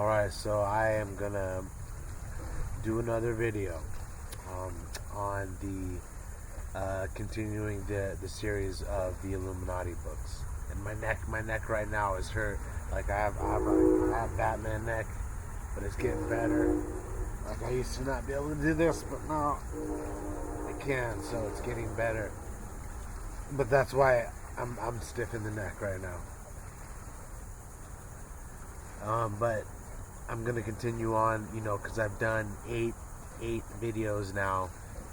Alright, so I am gonna do another video on the continuing the series of the Illuminati books. And my neck right now is hurt. Like I have Batman neck, but it's getting better. Like I used to not be able to do this, but now I can, so it's getting better. But that's why I'm stiff in the neck right now. But I'm gonna continue on, because I've done eight videos now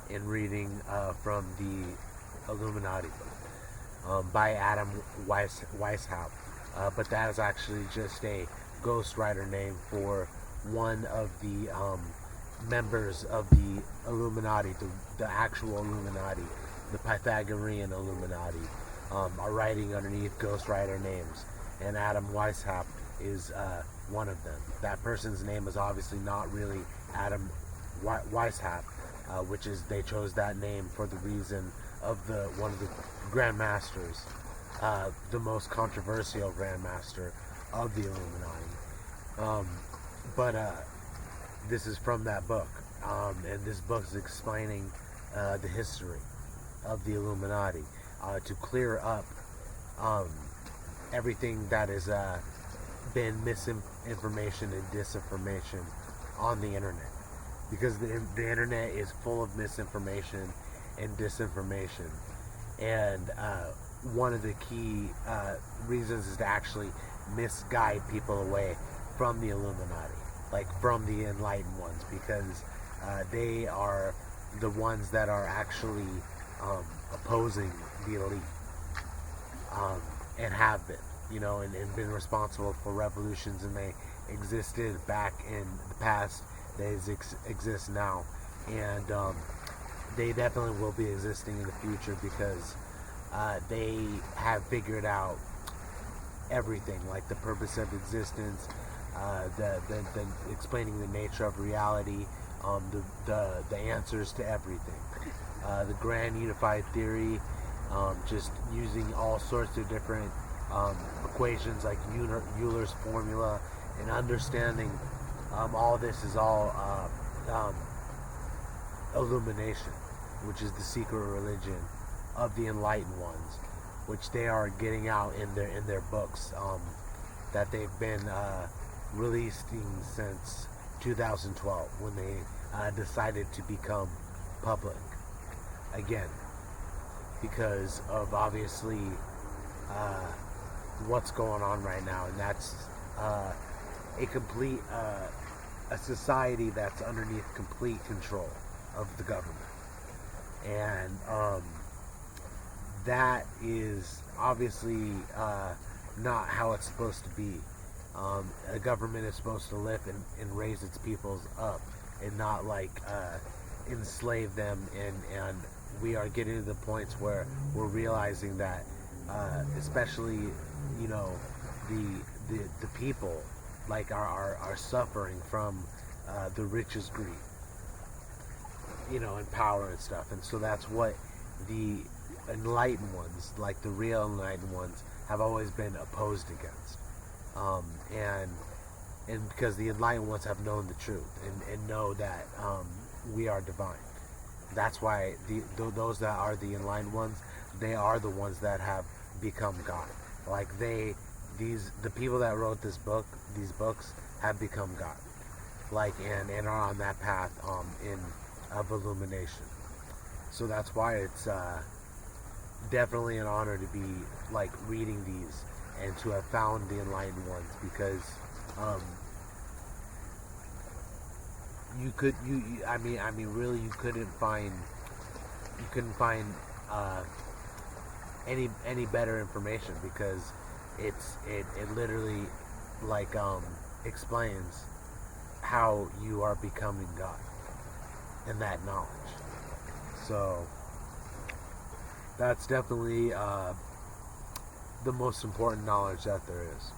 in reading from the Illuminati book by Adam Weishaupt. But that is actually just a ghostwriter name for one of the members of the Illuminati, the actual Illuminati, the Pythagorean Illuminati, are writing underneath ghostwriter names, and Adam Weishaupt is one of them. That person's name is obviously not really Adam Weishaupt, which is they chose that name for the reason of one of the grandmasters, the most controversial grandmaster of the Illuminati. But this is from that book, and this book is explaining the history of the Illuminati to clear up everything that has been misinformation and disinformation on the internet, because the internet is full of misinformation and disinformation, and one of the key reasons is to actually misguide people away from the Illuminati, like from the enlightened ones, because they are the ones that are actually opposing the elite, and have been, and been responsible for revolutions, and they existed back in the past, they exist now, and they definitely will be existing in the future, because they have figured out everything, like the purpose of existence, the explaining the nature of reality, the answers to everything, the grand unified theory, just using all sorts of different equations like Euler's formula, and understanding all this is all illumination, which is the secret religion of the enlightened ones, which they are getting out in their books that they've been releasing since 2012, when they decided to become public again, because of obviously what's going on right now, and that's a complete a society that's underneath complete control of the government, and that is obviously not how it's supposed to be. A government is supposed to lift and raise its peoples up, and not like enslave them, and we are getting to the points where we're realizing that especially the people like are suffering from the rich's greed, and power and stuff, and so that's what the enlightened ones, like the real enlightened ones, have always been opposed against, and because the enlightened ones have known the truth, and know that we are divine. That's why those that are the enlightened ones, they are the ones that have become God. Like the people that wrote these books have become God, like and are on that path of illumination. So that's why it's definitely an honor to be like reading these and to have found the enlightened ones, because really you couldn't find any better information, because it literally like explains how you are becoming God, and that knowledge. So that's definitely the most important knowledge that there is,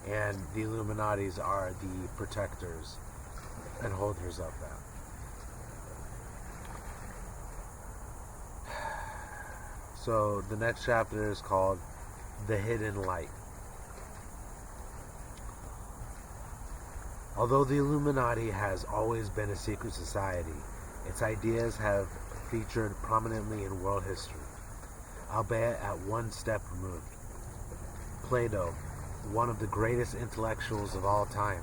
and the Illuminatis are the protectors and holders of that. So the next chapter is called The Hidden Light. Although the Illuminati has always been a secret society, its ideas have featured prominently in world history, albeit at one step removed. Plato, one of the greatest intellectuals of all time,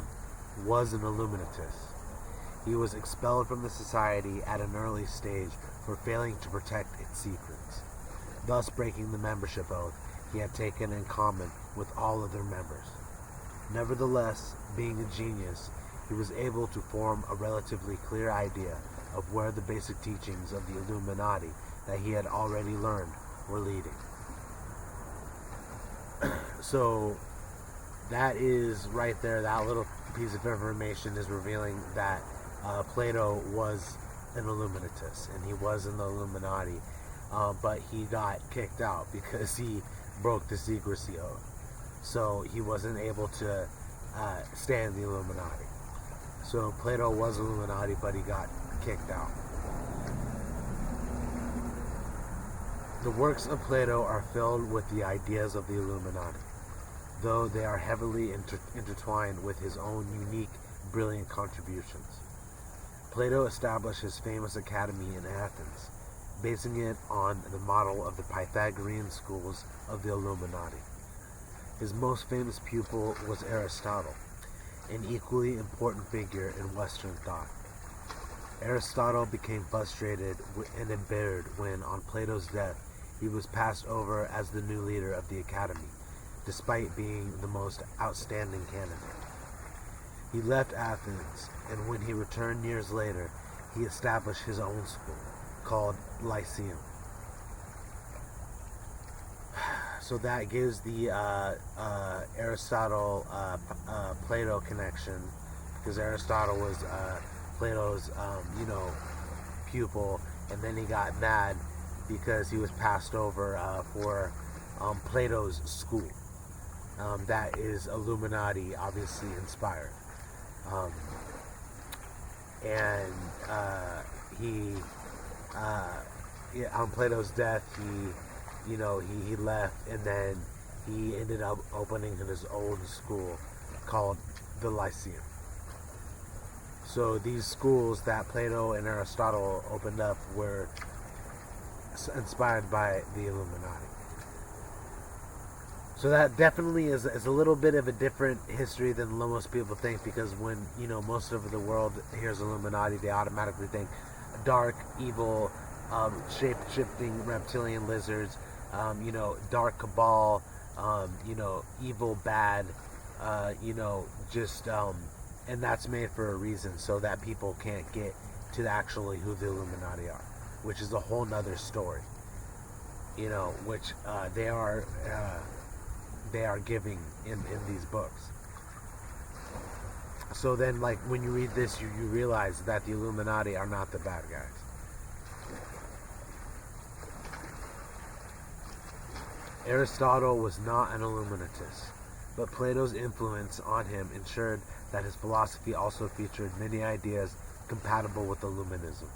was an Illuminatist. He was expelled from the society at an early stage for failing to protect its secrets, thus breaking the membership oath he had taken in common with all other members. Nevertheless, being a genius, he was able to form a relatively clear idea of where the basic teachings of the Illuminati that he had already learned were leading. So that is right there, that little piece of information is revealing that Plato was an Illuminatist, and he was in the Illuminati, but he got kicked out because he broke the secrecy oath. So he wasn't able to stay in the Illuminati. So Plato was Illuminati, but he got kicked out. The works of Plato are filled with the ideas of the Illuminati, though they are heavily intertwined with his own unique, brilliant contributions. Plato established his famous academy in Athens, basing it on the model of the Pythagorean schools of the Illuminati. His most famous pupil was Aristotle, an equally important figure in Western thought. Aristotle became frustrated and embittered when, on Plato's death, he was passed over as the new leader of the academy, despite being the most outstanding candidate. He left Athens, and when he returned years later, he established his own school, called Lyceum. So that gives the Aristotle-Plato connection, because Aristotle was Plato's, pupil, and then he got mad because he was passed over for Plato's school. That is Illuminati, obviously inspired. On Plato's death, he left, and then he ended up opening his own school called the Lyceum. So these schools that Plato and Aristotle opened up were inspired by the Illuminati. So that definitely is a little bit of a different history than most people think, because when, most of the world hears Illuminati, they automatically think dark, evil, shape-shifting reptilian lizards, dark cabal, evil, bad, and that's made for a reason, so that people can't get to actually who the Illuminati are, which is a whole nother story, which they are giving in these books. So then, like, when you read this, you realize that the Illuminati are not the bad guys. Aristotle was not an Illuminatist, but Plato's influence on him ensured that his philosophy also featured many ideas compatible with Illuminism.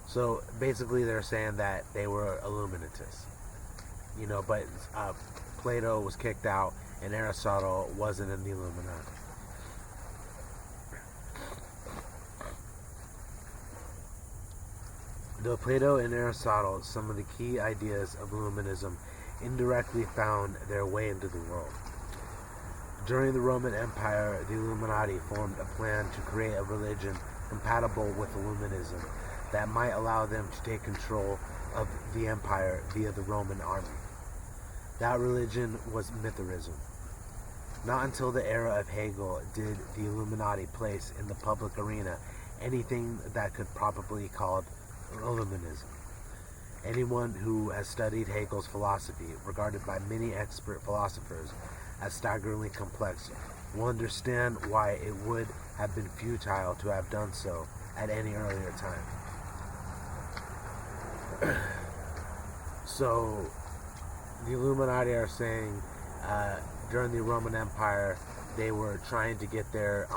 So basically they're saying that they were Illuminatists, but Plato was kicked out and Aristotle wasn't in the Illuminati. Though Plato and Aristotle, some of the key ideas of Illuminism, indirectly found their way into the world. During the Roman Empire, the Illuminati formed a plan to create a religion compatible with Illuminism that might allow them to take control of the empire via the Roman army. That religion was Mithraism. Not until the era of Hegel did the Illuminati place in the public arena anything that could properly be called Illuminism. Anyone who has studied Hegel's philosophy, regarded by many expert philosophers as staggeringly complex, will understand why it would have been futile to have done so at any earlier time. So, the Illuminati are saying during the Roman Empire, they were trying to get their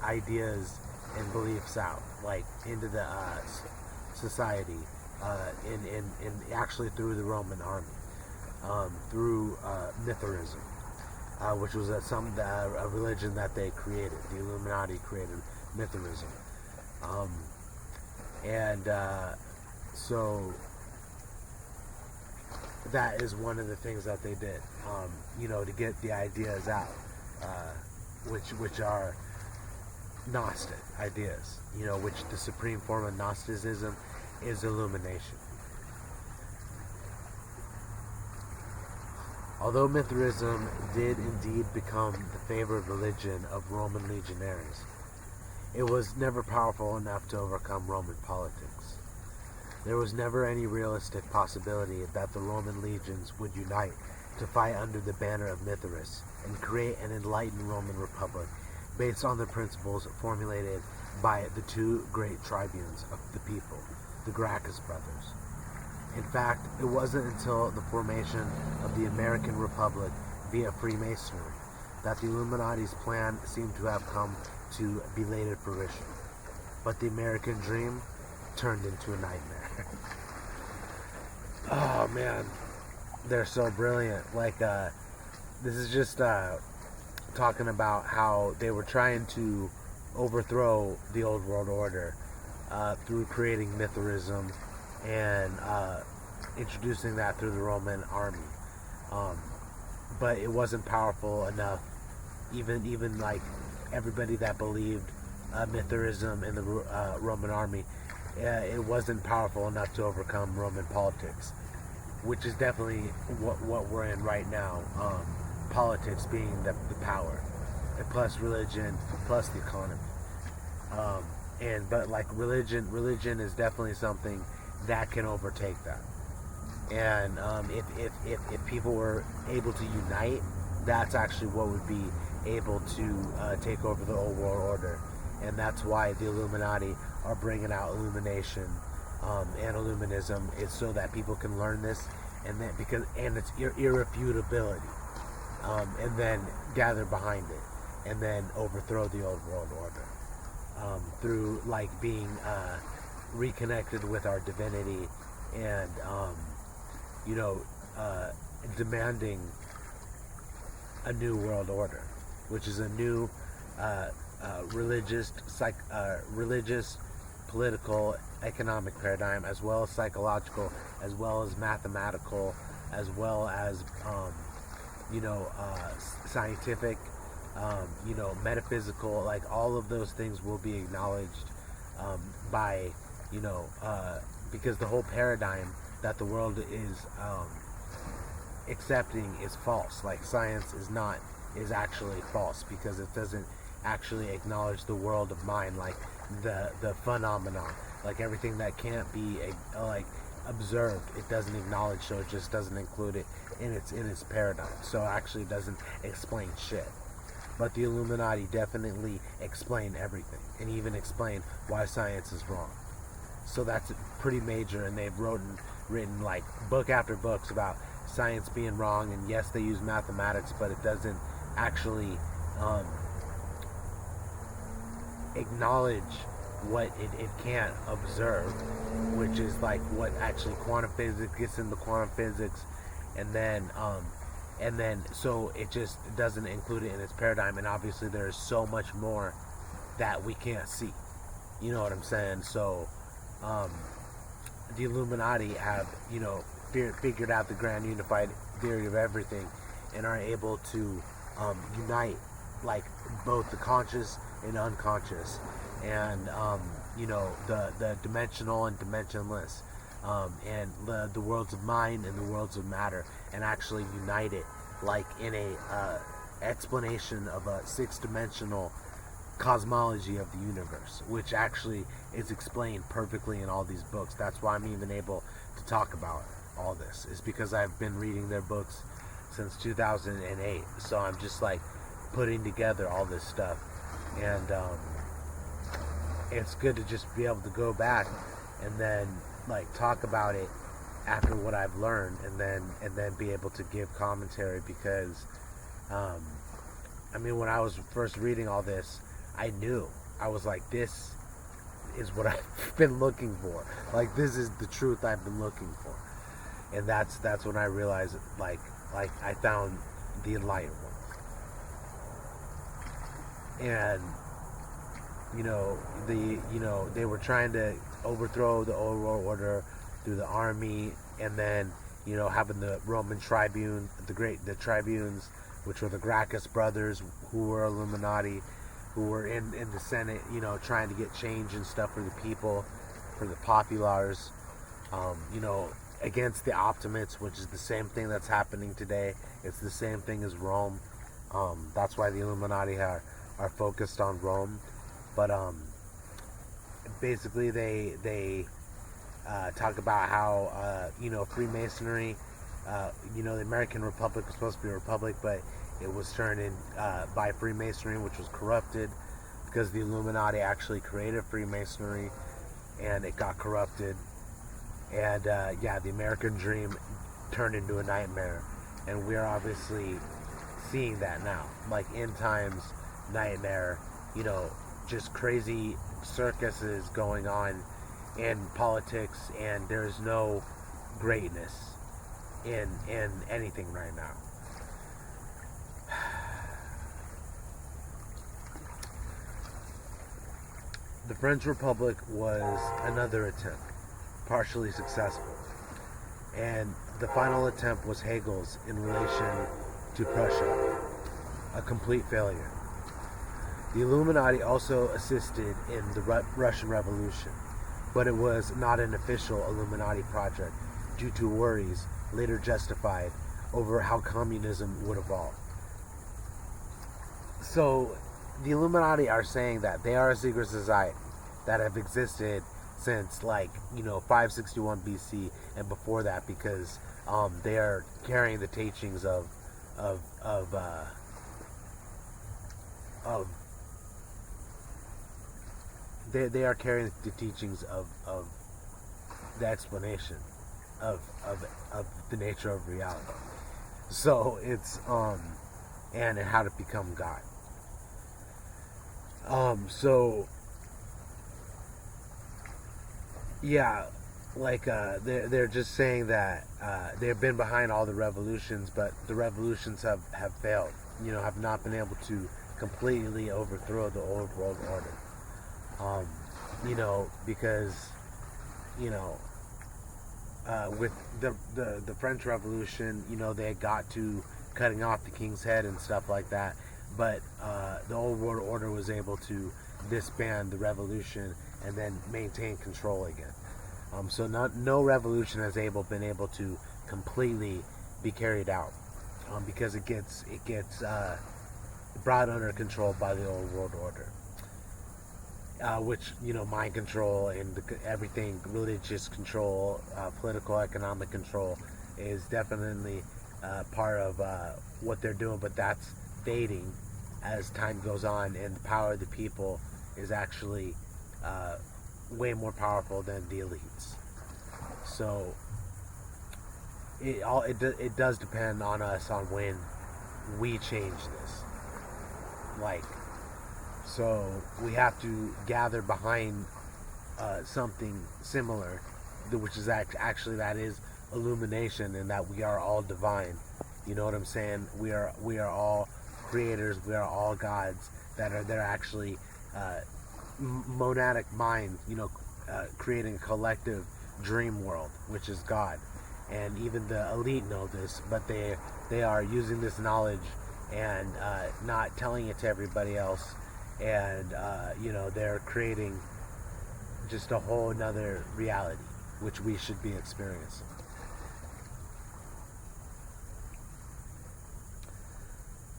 ideas and beliefs out, like into the society, in actually through the Roman army, through Mithraism. which was a religion that they created. The Illuminati created Mithraism, and so that is one of the things that they did, to get the ideas out, which are Gnostic ideas, which the supreme form of Gnosticism is illumination. Although Mithraism did indeed become the favored religion of Roman legionaries, it was never powerful enough to overcome Roman politics. There was never any realistic possibility that the Roman legions would unite to fight under the banner of Mithras and create an enlightened Roman republic based on the principles formulated by the two great tribunes of the people, the Gracchus brothers. In fact, it wasn't until the formation of the American Republic via Freemasonry that the Illuminati's plan seemed to have come to belated fruition. But the American dream turned into a nightmare. Oh man, they're so brilliant. This is just talking about how they were trying to overthrow the old world order through creating Mithraism and introducing that through the Roman army. But it wasn't powerful enough. Even like everybody that believed Mithraism in the Roman army, it wasn't powerful enough to overcome Roman politics, which is definitely what we're in right now. Politics being the power, and plus religion, plus the economy. But religion is definitely something that can overtake that. And if people were able to unite, that's actually what would be able to take over the old world order. And that's why the Illuminati are bringing out illumination and illuminism, is so that people can learn this, and then it's irrefutability, and then gather behind it, and then overthrow the old world order through being reconnected with our divinity, and demanding a new world order, which is a new religious, political, economic paradigm, as well as psychological, as well as mathematical, as well as scientific, metaphysical. All of those things will be acknowledged by because the whole paradigm that the world is accepting is false. Science is actually false, because it doesn't actually acknowledge the world of mind, the phenomenon, everything that can't be observed. It doesn't acknowledge, so it just doesn't include it in its paradigm. So it actually doesn't explain shit. But the Illuminati definitely explain everything, and even explain why science is wrong. So that's pretty major, and they've written book after books about science being wrong. And yes, they use mathematics, but it doesn't actually acknowledge what it can't observe, which is what actually quantum physics gets into quantum physics, and then so it just doesn't include it in its paradigm. And obviously there's so much more that we can't see, you know what I'm saying? So the Illuminati have figured out the grand unified theory of everything, and are able to unite both the conscious and unconscious, and the dimensional and dimensionless, and the worlds of mind and the worlds of matter, and actually unite it in a explanation of a six-dimensional cosmology of the universe, which actually is explained perfectly in all these books. That's why I'm even able to talk about all this, is because I've been reading their books since 2008. So I'm just putting together all this stuff, and it's good to just be able to go back and then talk about it after what I've learned, and then be able to give commentary, because when I was first reading all this, I knew, I was this is what I've been looking for. This is the truth I've been looking for. And that's when I realized I found the enlightened one. and they were trying to overthrow the old world order through the army, and then having the Roman tribune, the tribunes, which were the Gracchus brothers, who were Illuminati, who were in the Senate, trying to get change and stuff for the people, for the populars, against the Optimates, which is the same thing that's happening today. It's the same thing as Rome. That's why the Illuminati are focused on Rome. But basically they talk about how Freemasonry, the American Republic was supposed to be a republic, but it was turned in by Freemasonry, which was corrupted because the Illuminati actually created Freemasonry, and it got corrupted. And the American dream turned into a nightmare, and we are obviously seeing that now, like end times nightmare. Just crazy circuses going on in politics, and there's no greatness in anything right now. The French Republic was another attempt, partially successful, and the final attempt was Hegel's in relation to Prussia, a complete failure. The Illuminati also assisted in the Russian Revolution, but it was not an official Illuminati project due to worries, later justified, over how communism would evolve. So, the Illuminati are saying that they are a secret society that have existed since 561 BC and before that, because they are carrying the teachings of they are carrying the teachings of the explanation of the nature of reality. So it's and how to become God. They're just saying that they've been behind all the revolutions, but the revolutions have failed. Have not been able to completely overthrow the old world order. Because with the French Revolution, they got to cutting off the king's head and stuff like that, but the old world order was able to disband the revolution and then maintain control again. So no revolution has been able to completely be carried out, because it gets brought under control by the old world order. Which, mind control and everything, religious control, political, economic control is definitely part of what they're doing, but that's fading as time goes on, and the power of the people is actually way more powerful than the elites. So it does depend on us on when we change this. So we have to gather behind something similar, which is actually that is illumination, and that we are all divine. You know what I'm saying? We are all creators. We are all gods. They're actually monadic mind. Creating a collective dream world, which is God. And even the elite know this, but they are using this knowledge and not telling it to everybody else. And they're creating just a whole another reality, which we should be experiencing.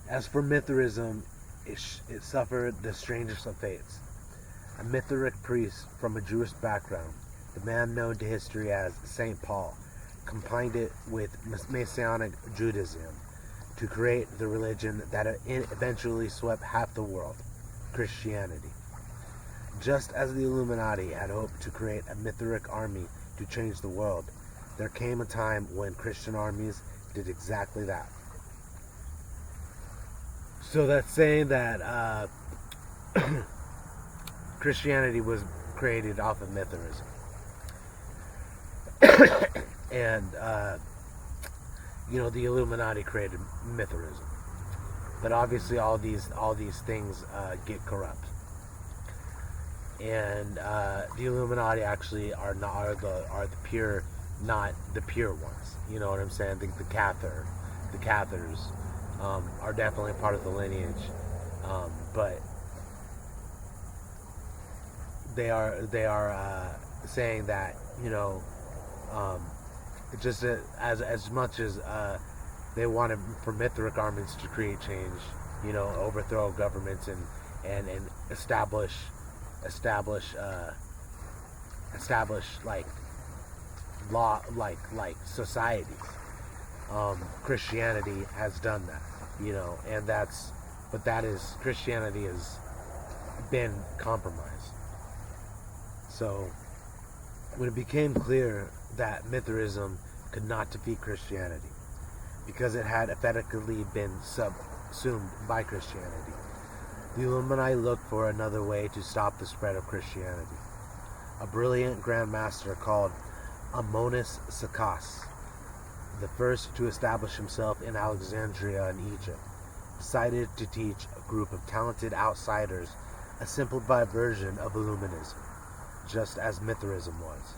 As for Mithraism, it suffered the strangest of fates. A Mithric priest from a Jewish background, the man known to history as Saint Paul, combined it with Messianic Judaism to create the religion that eventually swept half the world, Christianity. Just as the Illuminati had hoped to create a Mithric army to change the world, there came a time when Christian armies did exactly that. So that's saying that Christianity was created off of Mithraism. And, the Illuminati created Mithraism. But obviously, all these things get corrupt, and the Illuminati actually are the pure, not the pure ones. You know what I'm saying? The Cathars are definitely part of the lineage, but they are saying that, um, just as much as they want for Mithric armies to create change, overthrow governments and establish like law, like societies. Christianity has done that, and Christianity has been compromised. So when it became clear that Mithraism could not defeat Christianity because it had effectively been subsumed by Christianity, the Illuminati looked for another way to stop the spread of Christianity. A brilliant Grand Master called Amonis Sakas, the first to establish himself in Alexandria in Egypt, decided to teach a group of talented outsiders a simplified version of Illuminism, just as Mithraism was.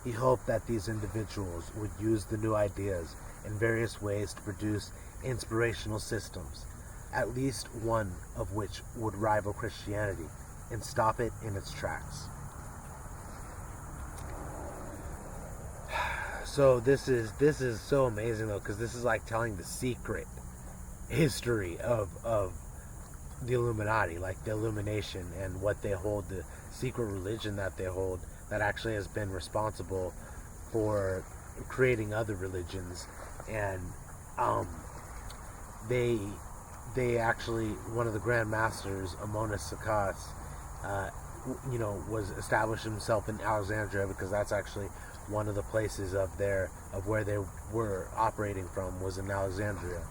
He hoped that these individuals would use the new ideas in various ways to produce inspirational systems, at least one of which would rival Christianity and stop it in its tracks. So this is so amazing though, because this is like telling the secret history of the Illuminati, like the Illumination and what they hold, the secret religion that they hold, that actually has been responsible for creating other religions. And they actually, one of the Grand Masters, Amonis Sakas, was established himself in Alexandria, because that's actually one of the places of where they were operating from, was in Alexandria.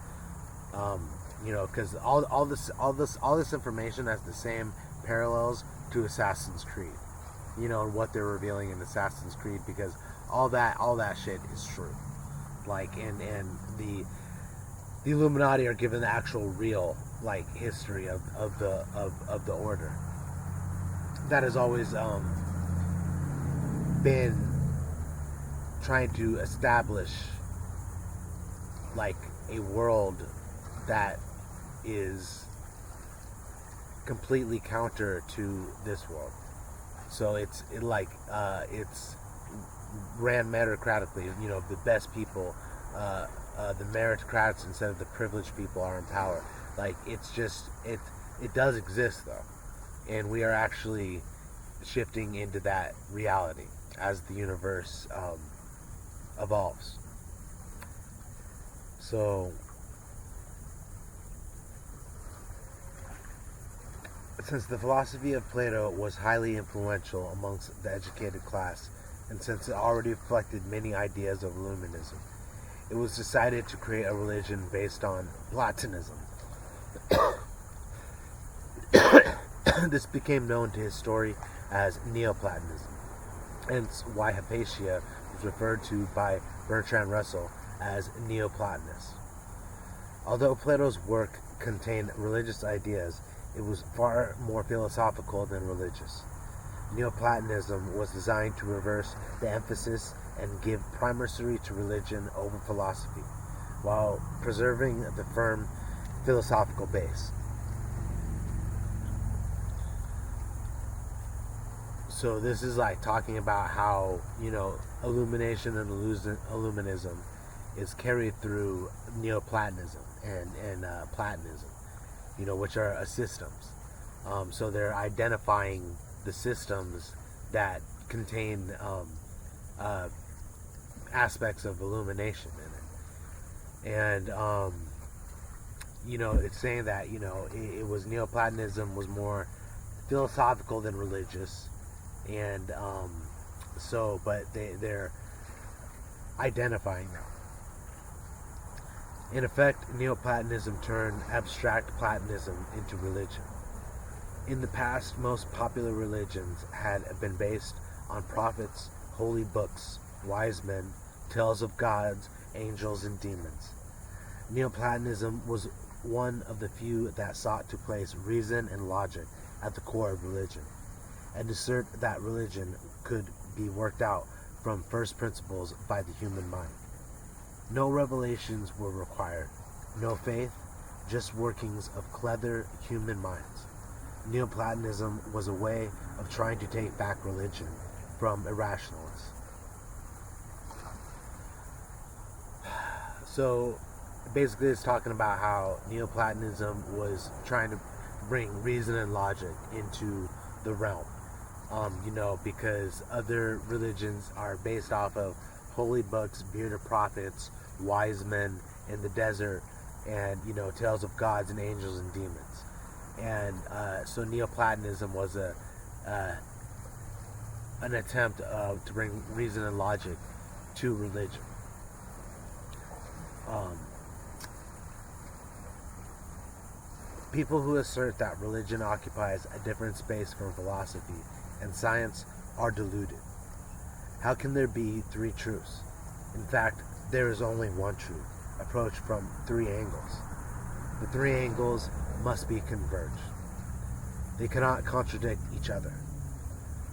Because all this information has the same parallels to Assassin's Creed. And what they're revealing in Assassin's Creed, because all that shit is true. Like, and the Illuminati are given the actual real, like, history of the order that has always been trying to establish, like, a world that is completely counter to this world. So it's ran meritocratically. The best people, the meritocrats instead of the privileged people, are in power. Like, it's just it does exist though, and we are actually shifting into that reality as the universe evolves. So, since the philosophy of Plato was highly influential amongst the educated class, and since it already reflected many ideas of Illuminism, it was decided to create a religion based on Platonism. This became known to history as Neoplatonism, hence why Hypatia was referred to by Bertrand Russell as Neoplatonists. Although Plato's work contained religious ideas, it was far more philosophical than religious. Neoplatonism was designed to reverse the emphasis and give primacy to religion over philosophy, while preserving the firm philosophical base. So this is like talking about how, illumination and Illuminism is carried through Neoplatonism and Platonism, which are systems. So they're identifying the systems that contain aspects of illumination in it. And, it's saying that, it was Neoplatonism was more philosophical than religious. And but they're identifying them. In effect, Neoplatonism turned abstract Platonism into religion. In the past, most popular religions had been based on prophets, holy books, wise men, tales of gods, angels, and demons. Neoplatonism was one of the few that sought to place reason and logic at the core of religion, and assert that religion could be worked out from first principles by the human mind. No revelations were required, no faith, just workings of clever human minds. Neoplatonism was a way of trying to take back religion from irrationalists. So basically it's talking about how Neoplatonism was trying to bring reason and logic into the realm. Because other religions are based off of holy books, bearded prophets, wise men in the desert, and tales of gods and angels and demons. And so Neoplatonism was an attempt to bring reason and logic to religion. People who assert that religion occupies a different space from philosophy and science are deluded. How can there be three truths? In fact, there is only one truth, approached from three angles. The three angles must be converged. They cannot contradict each other.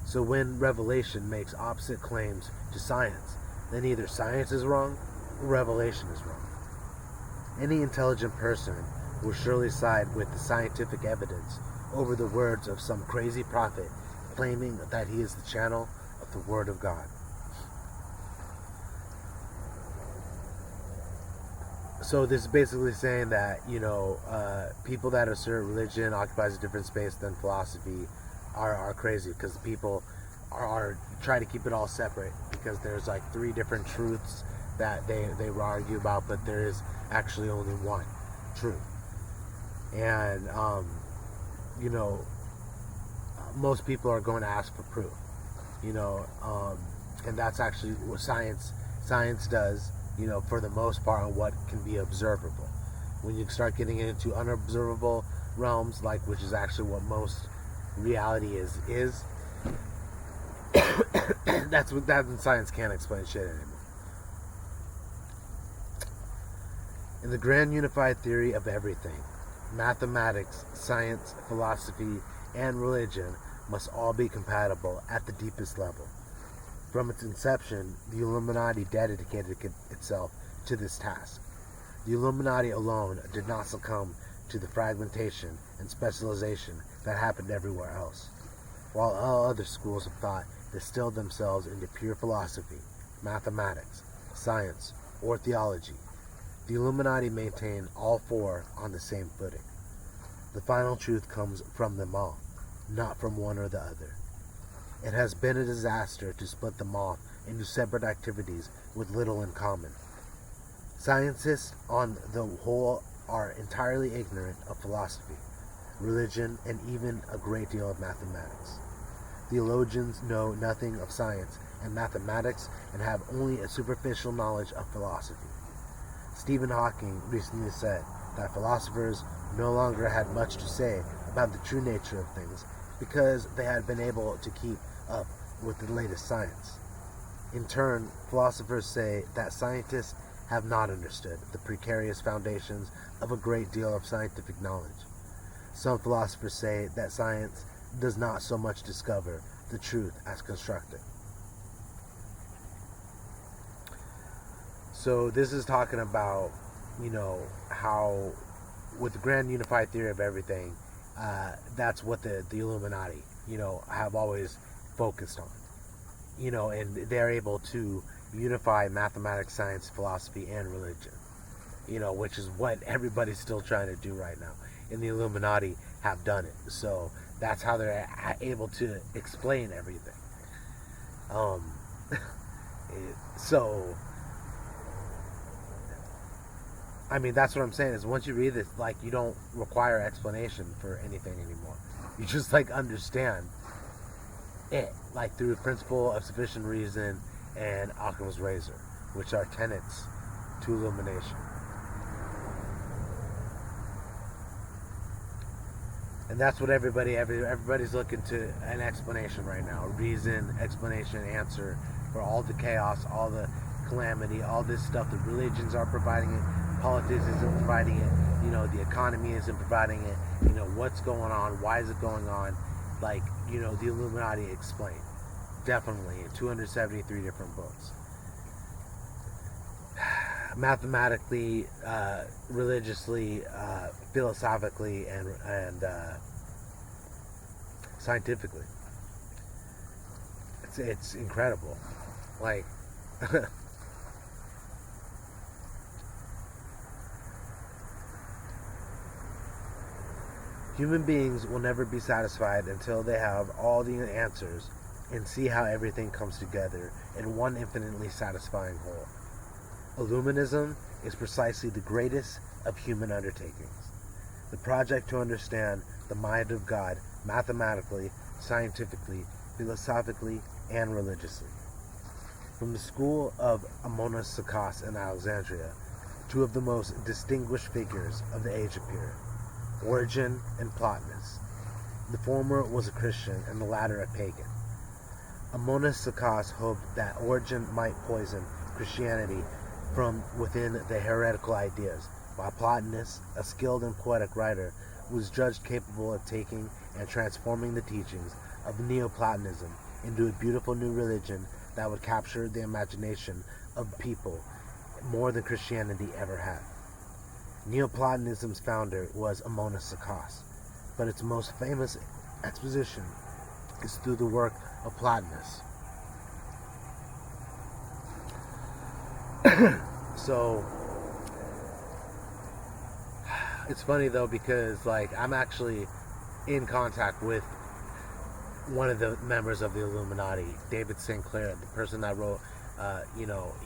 So when revelation makes opposite claims to science, then either science is wrong or revelation is wrong. Any intelligent person will surely side with the scientific evidence over the words of some crazy prophet claiming that he is the channel of the Word of God. So this is basically saying that, people that assert religion occupies a different space than philosophy are crazy, because people are trying to keep it all separate, because there's like three different truths that they argue about, but there is actually only one truth. And, most people are going to ask for proof, and that's actually what science does, for the most part, on what can be observable. When you start getting into unobservable realms, which is actually what most reality is that's when science can't explain shit anymore. In the grand unified theory of everything, mathematics, science, philosophy, and religion must all be compatible at the deepest level. From its inception, the Illuminati dedicated itself to this task. The Illuminati alone did not succumb to the fragmentation and specialization that happened everywhere else, while all other schools of thought distilled themselves into pure philosophy, mathematics, science, or theology. The Illuminati maintain all four on the same footing. The final truth comes from them all, not from one or the other. It has been a disaster to split them off into separate activities with little in common. Scientists, on the whole, are entirely ignorant of philosophy, religion, and even a great deal of mathematics. Theologians know nothing of science and mathematics and have only a superficial knowledge of philosophy. Stephen Hawking recently said that philosophers no longer had much to say about the true nature of things because they had been able to keep up with the latest science. In turn, philosophers say that scientists have not understood the precarious foundations of a great deal of scientific knowledge. Some philosophers say that science does not so much discover the truth as construct it. So this is talking about, how with the grand unified theory of everything, that's what the Illuminati, have always focused on. And they're able to unify mathematics, science, philosophy, and religion, which is what everybody's still trying to do right now. And the Illuminati have done it. So that's how they're able to explain everything. That's what I'm saying, is once you read this, you don't require explanation for anything anymore. You just, understand it, through the principle of sufficient reason and Occam's razor, which are tenets to illumination. And that's what everybody's looking to an explanation right now. Reason, explanation, answer for all the chaos, all the calamity, all this stuff. The religions are providing it, politics isn't providing it, the economy isn't providing it. What's going on? Why is it going on? Like, the Illuminati explained. Definitely in 273 different books. Mathematically, religiously, philosophically, and scientifically. It's incredible. Like, human beings will never be satisfied until they have all the answers and see how everything comes together in one infinitely satisfying whole. Illuminism is precisely the greatest of human undertakings. The project to understand the mind of God mathematically, scientifically, philosophically, and religiously. From the school of Amonas Sakos in Alexandria, two of the most distinguished figures of the age appear, Origen and Plotinus. The former was a Christian and the latter a pagan. Amonas Sakos hoped that Origen might poison Christianity from within the heretical ideas, while Plotinus, a skilled and poetic writer, was judged capable of taking and transforming the teachings of Neoplatonism into a beautiful new religion that would capture the imagination of people more than Christianity ever had. Neoplatonism's founder was Amonas Sakos, but its most famous exposition is through the work of Plotinus. So it's funny though, because I'm actually in contact with one of the members of the Illuminati, David Sinclair, the person that wrote,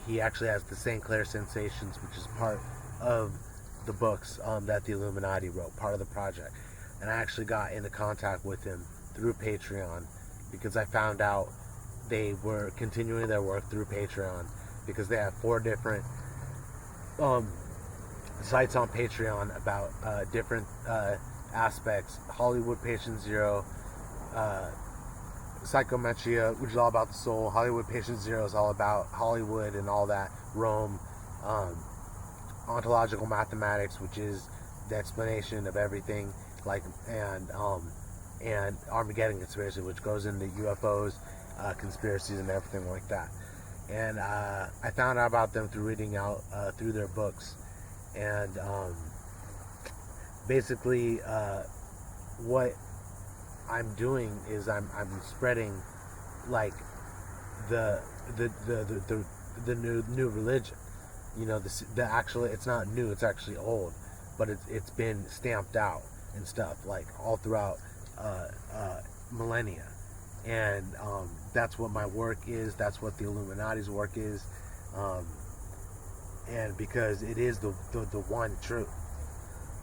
he actually has the Sinclair Sensations, which is part of the books that the Illuminati wrote, part of the project. And I actually got into contact with him through Patreon, because I found out they were continuing their work through Patreon, because they have 4 different sites on Patreon about different aspects. Hollywood Patient Zero, Psychometria, which is all about the soul. Hollywood Patient Zero is all about Hollywood and all that, Rome. Ontological Mathematics, which is the explanation of everything, and Armageddon Conspiracy, which goes into UFOs, conspiracies, and everything like that. And I found out about them through reading out through their books, and basically what I'm doing is I'm spreading the new religion. The actually, it's not new, it's actually old, but it's been stamped out and stuff all throughout millennia. And that's what my work is. That's what the Illuminati's work is. And because it is the one truth,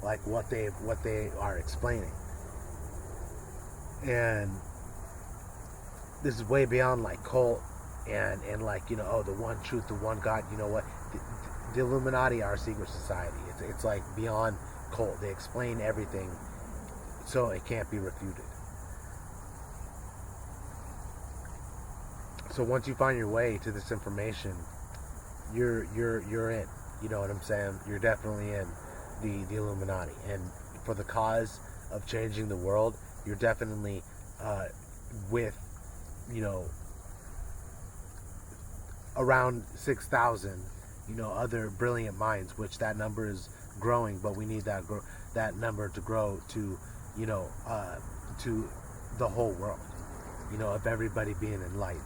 what they are explaining. And this is way beyond cult and the one truth, the one God. You know what? The Illuminati are a secret society. It's beyond cult. They explain everything, so it can't be refuted. So once you find your way to this information, you're in. You know what I'm saying? You're definitely in the Illuminati, and for the cause of changing the world, you're definitely with around 6,000 other brilliant minds, which that number is growing, but we need that number to grow to to the whole world, of everybody being enlightened.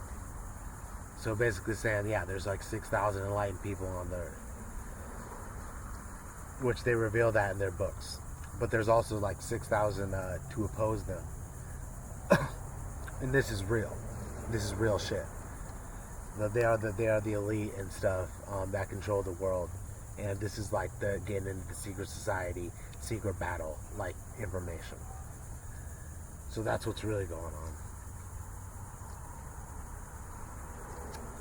So basically saying, yeah, there's 6,000 enlightened people on the earth, which they reveal that in their books. But there's also 6,000 to oppose them. And this is real. This is real shit. They are the elite and stuff that control the world. And this is the getting into the secret society, secret battle information. So that's what's really going on.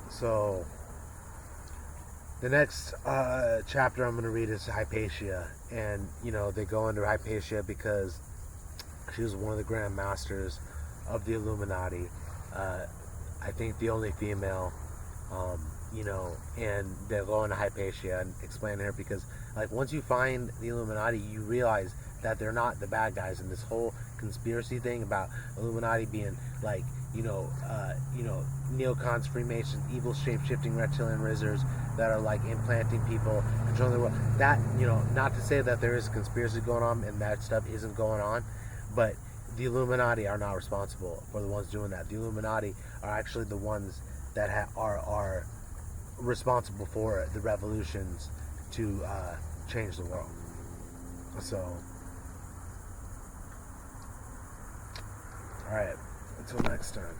So the next chapter I'm going to read is Hypatia, and they go under Hypatia because she was one of the Grand Masters of the Illuminati. I think the only female you know, and they'll go into Hypatia and explain to her, because like once you find the Illuminati, you realize that they're not the bad guys, and this whole conspiracy thing about Illuminati being like, neocons, Freemasons, evil shape-shifting reptilian wizards that are like implanting people, controlling the world. That, not to say that there is a conspiracy going on and that stuff isn't going on, but the Illuminati are not responsible for the ones doing that. The Illuminati are actually the ones that are responsible for the revolutions to change the world. So, all right, until next time.